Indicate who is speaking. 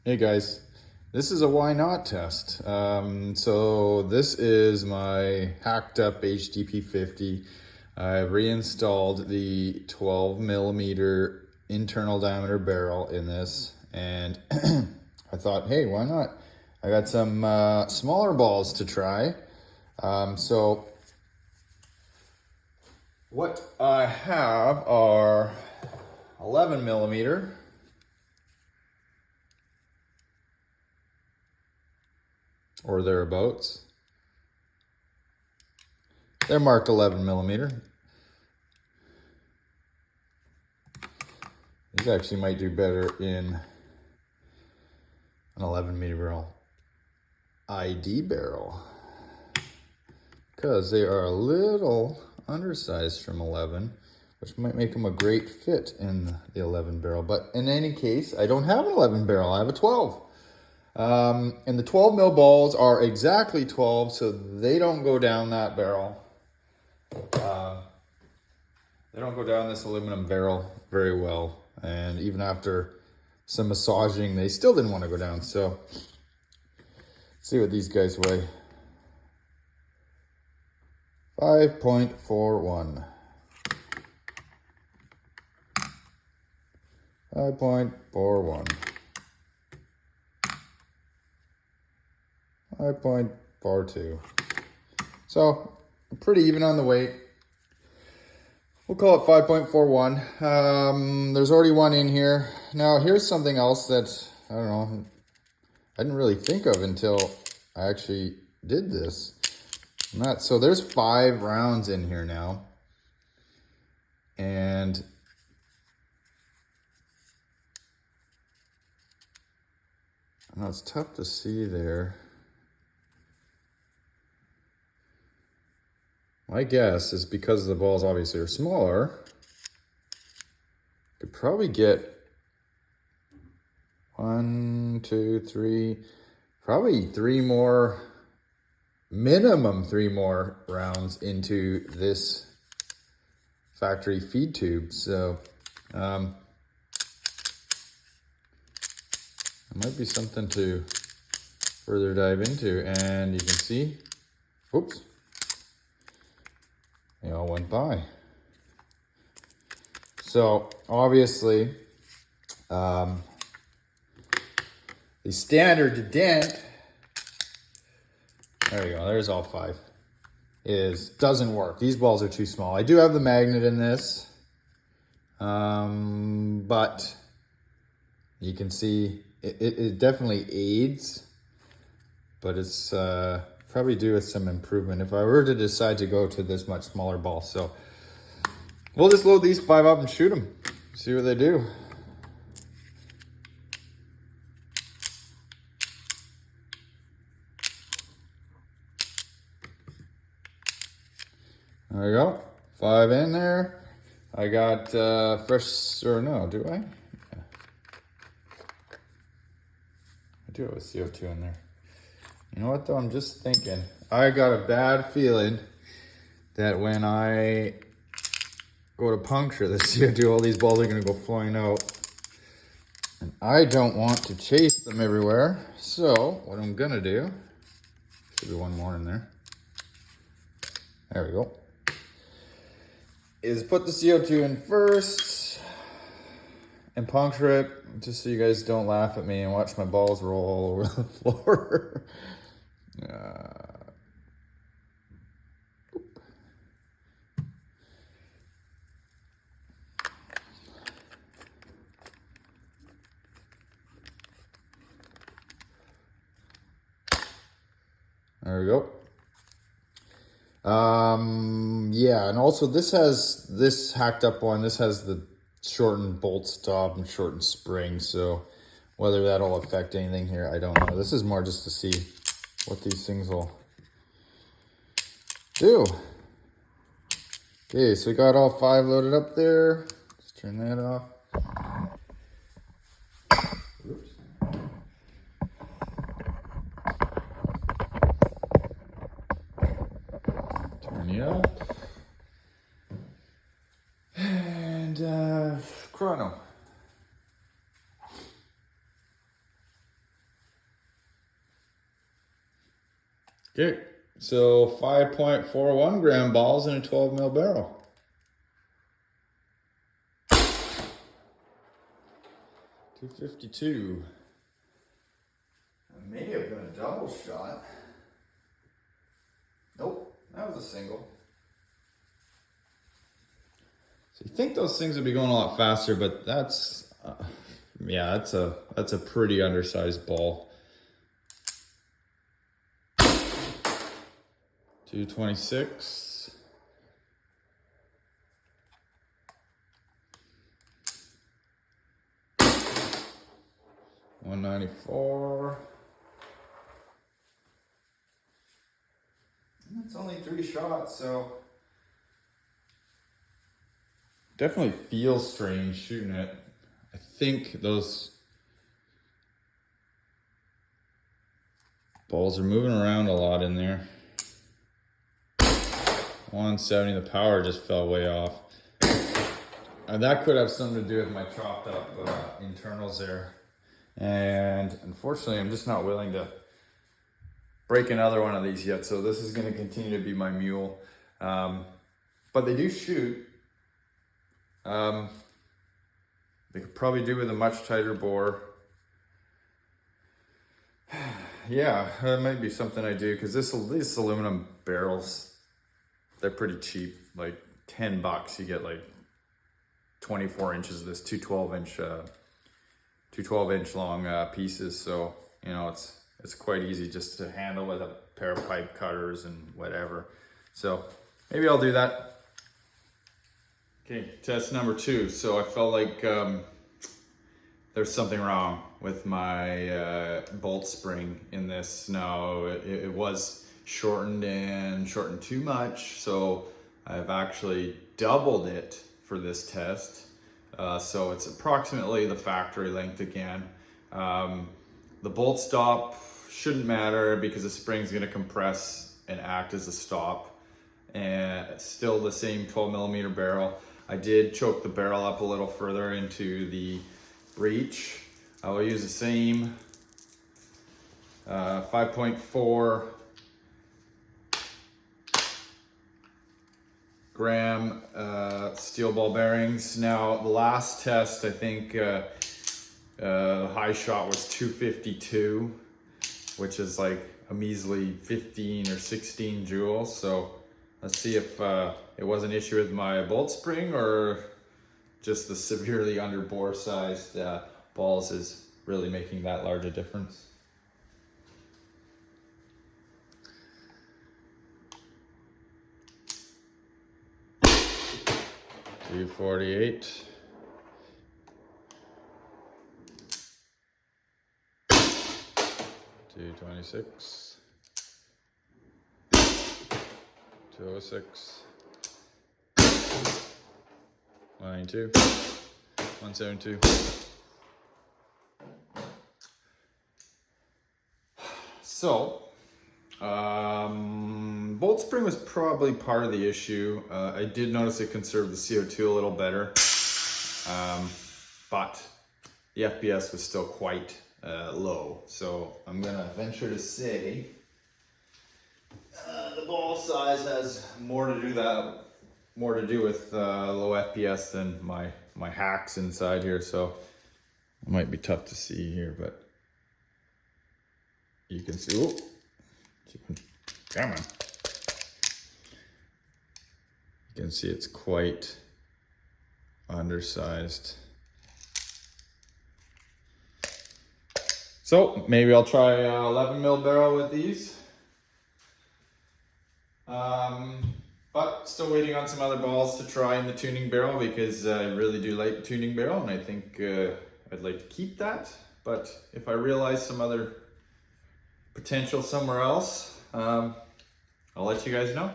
Speaker 1: Hey guys, this is a why not test. So this is my hacked up HDP 50. I've reinstalled the 12 millimeter internal diameter barrel in this, and I thought, hey, why not? I got some smaller balls to try. So what I have are 11 millimeter. Or thereabouts. They're marked 11 millimeter. These actually might do better in an 11 millimeter barrel ID barrel, because they are a little undersized from 11, which might make them a great fit in the 11 barrel. But in any case, I don't have an 11 barrel, I have a 12. And the 12 mil balls are exactly 12, so they don't go down that barrel. They don't go down this aluminum barrel very well. And even after some massaging, they still didn't want to go down. So let's see what these guys weigh. 5.41. 5.41. 5.42. So pretty even on the weight. We'll call it 5.41. There's already one in here. Now here's something else that, I don't know, I didn't really think of until I actually did this. So there's 5 rounds in here now. And I know it's tough to see there. My guess is because the balls obviously are smaller, could probably get 1, 2, 3, probably 3 more, minimum 3 more rounds into this factory feed tube. So it might be something to further dive into. And you can see, oops, they all went by. So obviously, the standard dent, there you go, there's all 5, doesn't work. These balls are too small. I do have the magnet in this, but you can see it definitely aids, but it's probably due with some improvement if I were to decide to go to this much smaller ball. So we'll just load these 5 up and shoot them, see what they do. There we go, 5 in there. I got fresh, or no, do I? Yeah. I do have a CO2 in there. You know what though, I'm just thinking, I got a bad feeling that when I go to puncture the CO2, all these balls are gonna go flying out. And I don't want to chase them everywhere. So what I'm gonna do, should be one more in there. There we go. Is put the CO2 in first and puncture it, just so you guys don't laugh at me and watch my balls roll all over the floor. There we go. Yeah, and also this hacked up one, this has the shortened bolt stop and shortened spring, so whether that'll affect anything here, I don't know. This is more just to see what these things will do. Okay, so we got all 5 loaded up there. Let's turn that off. Oops. Turn it up. And chrono. Okay, so 5.41 gram balls in a 12 mil barrel. .252. That may have been a double shot. Nope, that was a single. So you think those things would be going a lot faster, but that's, yeah, that's a pretty undersized ball. 226. $194. It's only 3 shots, so definitely feels strange shooting it. I think those balls are moving around a lot in there. 170, the power just fell way off. That could have something to do with my chopped up internals there. And unfortunately, I'm just not willing to break another one of these yet. So this is gonna continue to be my mule. But they do shoot. They could probably do with a much tighter bore. Yeah, that might be something I do, because these aluminum barrels, they're pretty cheap, like $10. You get like 24 inches of this, two 12-inch long pieces. So, you know, it's quite easy just to handle with a pair of pipe cutters and whatever. So maybe I'll do that. Okay, test number 2. So I felt like there's something wrong with my bolt spring in this. Now it was shortened too much, so I've actually doubled it for this test. So it's approximately the factory length again. The bolt stop shouldn't matter because the spring's gonna compress and act as a stop. And it's still the same 12 millimeter barrel. I did choke the barrel up a little further into the breech. I will use the same 5.4 gram steel ball bearings. Now the last test, I think the high shot was 252, which is like a measly 15 or 16 joules. So let's see if it was an issue with my bolt spring or just the severely underbore sized balls is really making that large a difference. .248. .226. 206. 192. 172. So, bolt spring was probably part of the issue. I did notice it conserved the CO2 a little better, but the FPS was still quite low. So I'm gonna venture to say the ball size has more to do with low FPS than my hacks inside here. So it might be tough to see here, but you can see. Oh, come on. You can see it's quite undersized. So maybe I'll try 11 mil barrel with these. But still waiting on some other balls to try in the tuning barrel, because I really do like the tuning barrel and I think I'd like to keep that. But if I realize some other potential somewhere else, I'll let you guys know.